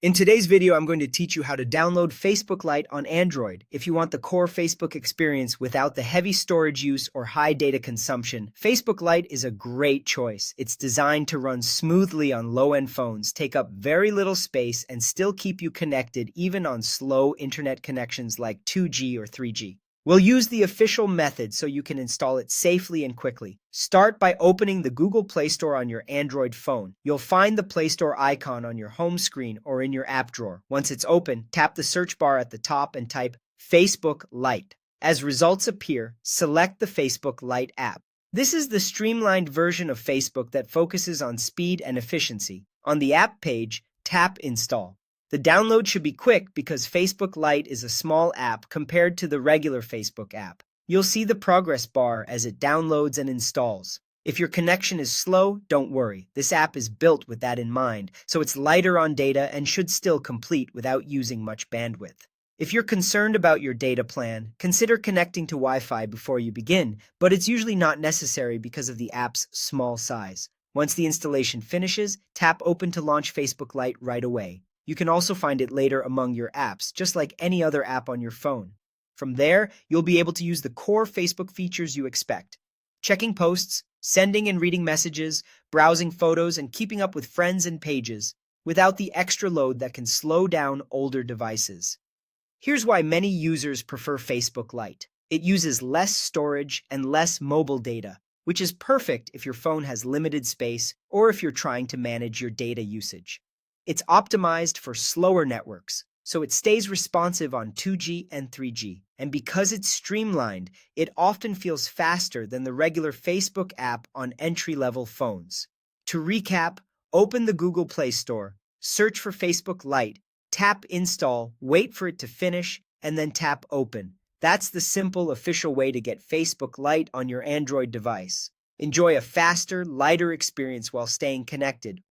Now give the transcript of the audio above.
In today's video, I'm going to teach you how to download Facebook Lite on Android. If you want the core Facebook experience without the heavy storage use or high data consumption, Facebook Lite is a great choice. It's designed to run smoothly on low-end phones, take up very little space, and still keep you connected even on slow internet connections like 2G or 3G. We'll use the official method so you can install it safely and quickly. Start by opening the Google Play Store on your Android phone. You'll find the Play Store icon on your home screen or in your app drawer. Once it's open, tap the search bar at the top and type Facebook Lite. As results appear, select the Facebook Lite app. This is the streamlined version of Facebook that focuses on speed and efficiency. On the app page, tap Install. The download should be quick because Facebook Lite is a small app compared to the regular Facebook app. You'll see the progress bar as it downloads and installs. If your connection is slow, don't worry. This app is built with that in mind, so it's lighter on data and should still complete without using much bandwidth. If you're concerned about your data plan, consider connecting to Wi-Fi before you begin, but it's usually not necessary because of the app's small size. Once the installation finishes, tap Open to launch Facebook Lite right away. You can also find it later among your apps, just like any other app on your phone. From there, you'll be able to use the core Facebook features you expect. Checking posts, sending and reading messages, browsing photos, and keeping up with friends and pages, without the extra load that can slow down older devices. Here's why many users prefer Facebook Lite. It uses less storage and less mobile data, which is perfect if your phone has limited space or if you're trying to manage your data usage. It's optimized for slower networks, so it stays responsive on 2G and 3G. And because it's streamlined, it often feels faster than the regular Facebook app on entry-level phones. To recap, open the Google Play Store, search for Facebook Lite, tap Install, wait for it to finish, and then tap Open. That's the simple, official way to get Facebook Lite on your Android device. Enjoy a faster, lighter experience while staying connected,